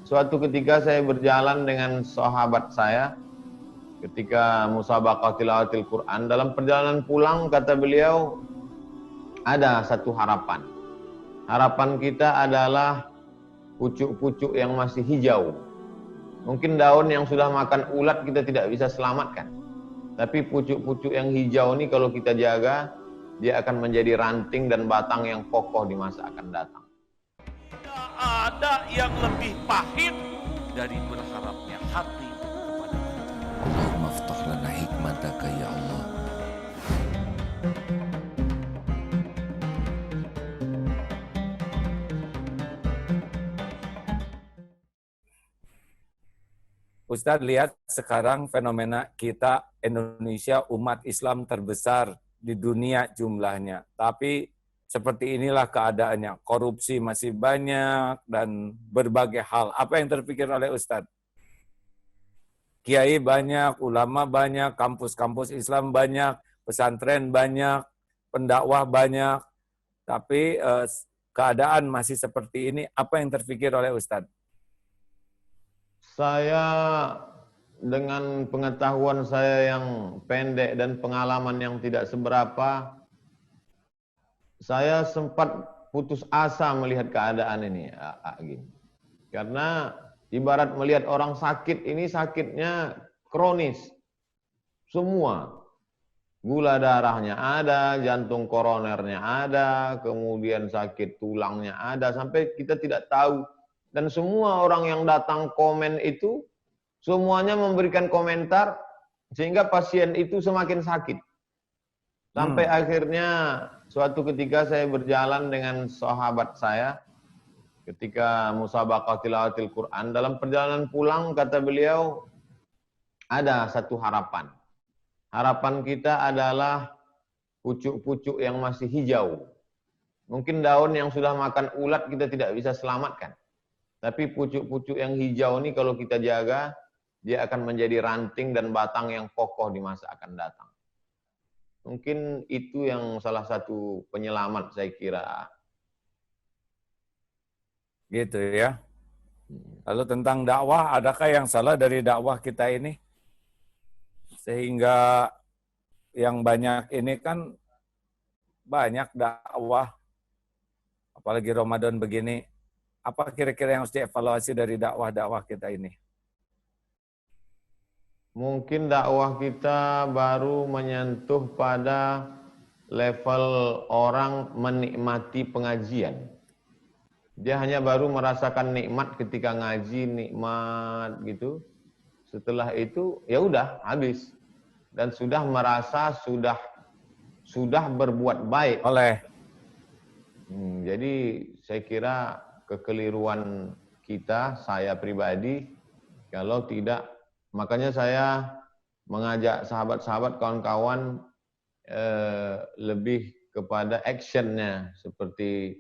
Suatu ketika saya berjalan dengan sahabat saya ketika musabaqah tilawatil Quran. Dalam perjalanan pulang, kata beliau, ada satu harapan. Harapan kita adalah pucuk-pucuk yang masih hijau. Mungkin daun yang sudah makan ulat kita tidak bisa selamatkan. Tapi pucuk-pucuk yang hijau ini kalau kita jaga, dia akan menjadi ranting dan batang yang kokoh di masa akan datang. Tidak ada yang lebih pahit dari berharapnya hati kepada Allah. Allahumma aftah lana hikmataka ya Allah. Ustadz, lihat sekarang fenomena kita Indonesia umat Islam terbesar di dunia jumlahnya. Tapi seperti inilah keadaannya. Korupsi masih banyak dan berbagai hal. Apa yang terpikir oleh Ustadz? Kiai banyak, ulama banyak, kampus-kampus Islam banyak, pesantren banyak, pendakwah banyak. Tapi keadaan masih seperti ini. Apa yang terpikir oleh Ustadz? Saya dengan pengetahuan saya yang pendek dan pengalaman yang tidak seberapa, saya sempat putus asa melihat keadaan ini, Agim. Karena ibarat melihat orang sakit ini, sakitnya kronis. Semua. Gula darahnya ada, jantung koronernya ada, kemudian sakit tulangnya ada, sampai kita tidak tahu. Dan semua orang yang datang komen itu, semuanya memberikan komentar, sehingga pasien itu semakin sakit. Sampai akhirnya suatu ketika saya berjalan dengan sahabat saya, ketika musabaqah tilawatil Quran. Dalam perjalanan pulang, kata beliau, ada satu harapan. Harapan kita adalah pucuk-pucuk yang masih hijau. Mungkin daun yang sudah makan ulat kita tidak bisa selamatkan. Tapi pucuk-pucuk yang hijau ini kalau kita jaga, dia akan menjadi ranting dan batang yang kokoh di masa akan datang. Mungkin itu yang salah satu penyelamat saya kira. Gitu ya. Lalu tentang dakwah, adakah yang salah dari dakwah kita ini? Sehingga yang banyak ini kan banyak dakwah, apalagi Ramadan begini. Apa kira-kira yang harus dievaluasi dari dakwah-dakwah kita ini? Mungkin dakwah kita baru menyentuh pada level orang menikmati pengajian. Dia hanya baru merasakan nikmat ketika ngaji, nikmat gitu. Setelah itu ya udah habis, dan sudah merasa sudah berbuat baik. Jadi saya kira kekeliruan kita, saya pribadi, kalau tidak, makanya saya mengajak sahabat-sahabat, kawan-kawan lebih kepada actionnya, seperti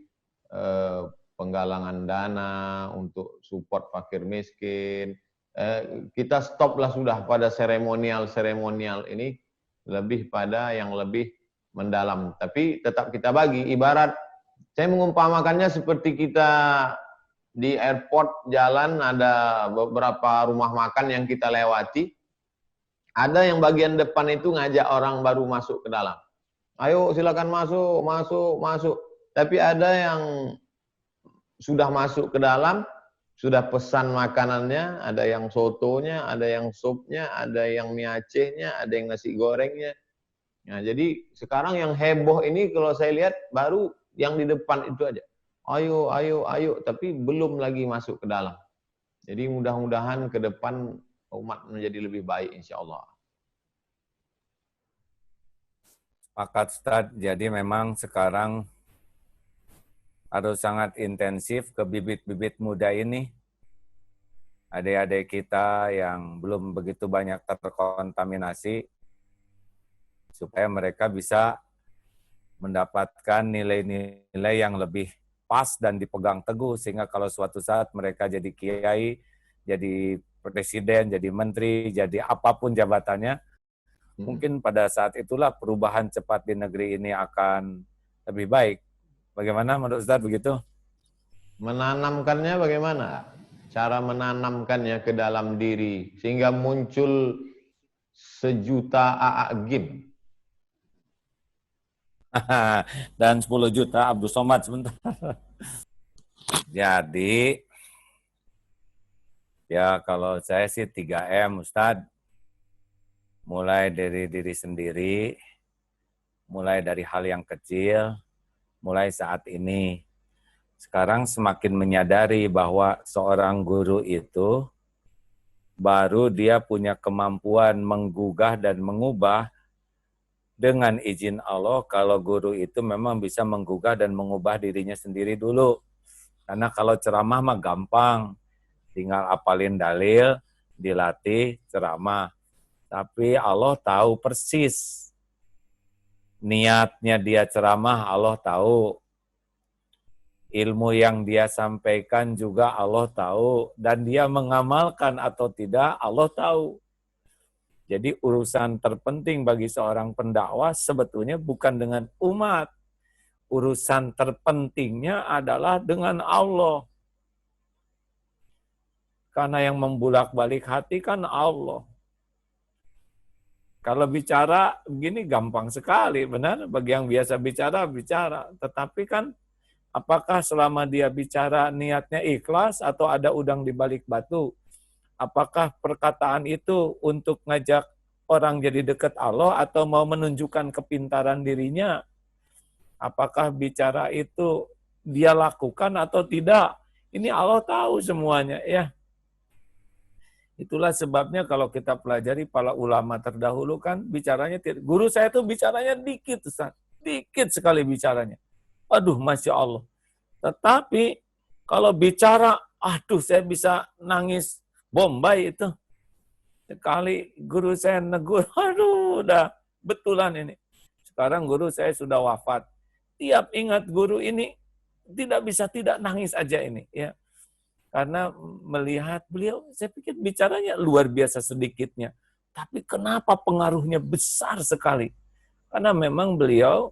penggalangan dana untuk support fakir miskin. Kita stoplah sudah pada seremonial ini, lebih pada yang lebih mendalam. Tapi tetap kita bagi, ibarat saya mengumpamakannya seperti kita di airport jalan, ada beberapa rumah makan yang kita lewati. Ada yang bagian depan itu ngajak orang baru masuk ke dalam. Ayo silakan masuk. Tapi ada yang sudah masuk ke dalam, sudah pesan makanannya, ada yang sotonya, ada yang supnya, ada yang mie Acehnya, ada yang nasi gorengnya. Nah, jadi sekarang yang heboh ini kalau saya lihat baru yang di depan itu aja. Ayo, tapi belum lagi masuk ke dalam. Jadi mudah-mudahan ke depan umat menjadi lebih baik insya Allah. Sepakat, Ustaz. Jadi memang sekarang harus sangat intensif ke bibit-bibit muda ini. Adik-adik kita yang belum begitu banyak terkontaminasi, supaya mereka bisa mendapatkan nilai-nilai yang lebih pas dan dipegang teguh, sehingga kalau suatu saat mereka jadi kiai, jadi presiden, jadi menteri, jadi apapun jabatannya, mungkin pada saat itulah perubahan cepat di negeri ini akan lebih baik. Bagaimana menurut Ustaz begitu? Menanamkannya bagaimana? cara menanamkannya ke dalam diri sehingga muncul sejuta A'agim. Dan 10 juta Abdul Somad sebentar. Jadi, ya kalau saya sih 3M Ustadz. Mulai dari diri sendiri, mulai dari hal yang kecil, mulai saat ini. Sekarang semakin menyadari bahwa seorang guru itu baru dia punya kemampuan menggugah dan mengubah dengan izin Allah kalau guru itu memang bisa menggugah dan mengubah dirinya sendiri dulu. Karena kalau ceramah mah gampang, tinggal apalin dalil, dilatih ceramah. Tapi Allah tahu persis niatnya dia ceramah, Allah tahu. Ilmu yang dia sampaikan juga Allah tahu. Dan dia mengamalkan atau tidak, Allah tahu. Jadi urusan terpenting bagi seorang pendakwah sebetulnya bukan dengan umat. Urusan terpentingnya adalah dengan Allah. Karena yang membulak-balik hati kan Allah. Kalau bicara begini gampang sekali, benar? Bagi yang biasa bicara, bicara. Tetapi kan apakah selama dia bicara niatnya ikhlas atau ada udang di balik batu? Apakah perkataan itu untuk ngajak orang jadi dekat Allah atau mau menunjukkan kepintaran dirinya? Apakah bicara itu dia lakukan atau tidak? Ini Allah tahu semuanya ya. Itulah sebabnya kalau kita pelajari para ulama terdahulu kan bicaranya, guru saya tuh bicaranya dikit Ustaz. Dikit sekali bicaranya. Aduh Masya Allah. Tetapi kalau bicara, aduh saya bisa nangis Bombay itu. Sekali guru saya negur, aduh udah betulan ini. Sekarang guru saya sudah wafat. Tiap ingat guru ini tidak bisa tidak nangis aja ini ya. Karena melihat beliau, saya pikir bicaranya luar biasa sedikitnya. Tapi kenapa pengaruhnya besar sekali? Karena memang beliau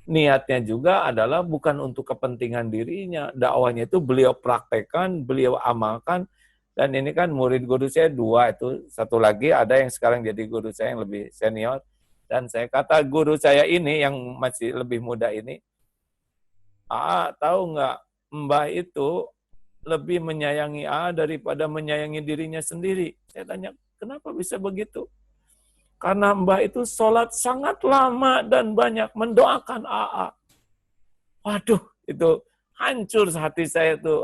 niatnya juga adalah bukan untuk kepentingan dirinya. Dakwahnya itu beliau praktekkan, beliau amalkan. Dan ini kan murid guru saya 2 itu. Satu lagi ada yang sekarang jadi guru saya yang lebih senior. Dan saya kata guru saya ini yang masih lebih muda ini, tahu nggak Mbah itu lebih menyayangi daripada menyayangi dirinya sendiri. Saya tanya, kenapa bisa begitu? Karena Mbah itu sholat sangat lama dan banyak mendoakan Waduh, itu hancur hati saya tuh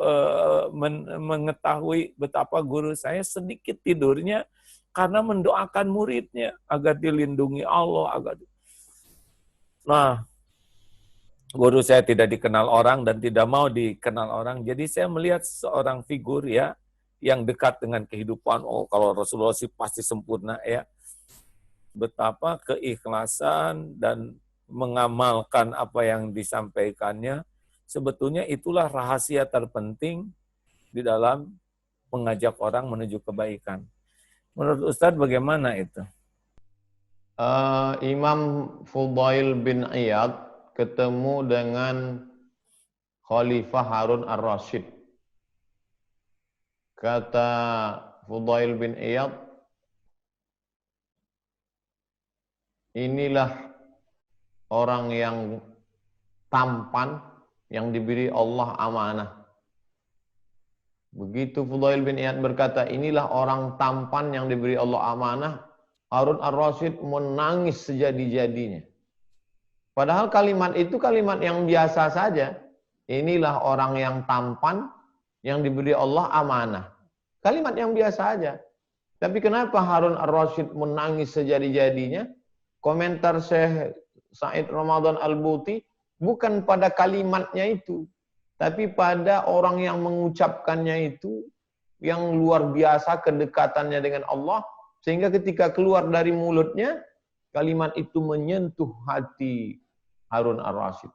mengetahui betapa guru saya sedikit tidurnya karena mendoakan muridnya agar dilindungi Allah. Nah, guru saya tidak dikenal orang dan tidak mau dikenal orang. Jadi saya melihat seorang figur ya yang dekat dengan kehidupan. Oh, kalau Rasulullah sih pasti sempurna ya. Betapa keikhlasan dan mengamalkan apa yang disampaikannya. Sebetulnya itulah rahasia terpenting di dalam mengajak orang menuju kebaikan. Menurut Ustadz bagaimana itu? Imam Fudail bin Iyad ketemu dengan Khalifah Harun ar-Rasyid. Kata Fudail bin Iyad, inilah orang yang tampan yang diberi Allah amanah. Begitu Fudail bin Iyad berkata, inilah orang tampan yang diberi Allah amanah, Harun ar-Rasyid menangis sejadi-jadinya. Padahal kalimat itu kalimat yang biasa saja. Inilah orang yang tampan yang diberi Allah amanah. Kalimat yang biasa saja. Tapi kenapa Harun ar-Rasyid menangis sejadi-jadinya? Komentar Syekh Said Ramadan Al-Buti bukan pada kalimatnya itu, tapi pada orang yang mengucapkannya itu, yang luar biasa kedekatannya dengan Allah, sehingga ketika keluar dari mulutnya, kalimat itu menyentuh hati Harun ar-Rasyid.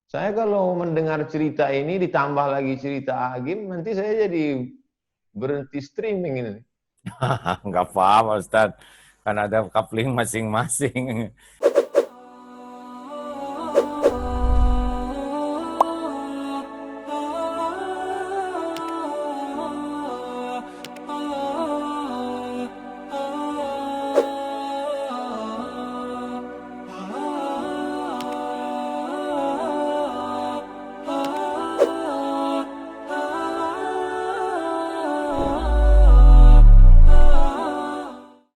Saya kalau mendengar cerita ini, ditambah lagi cerita Agim, nanti saya jadi berhenti streaming ini. Enggak apa-apa Ustaz, kan ada coupling masing-masing.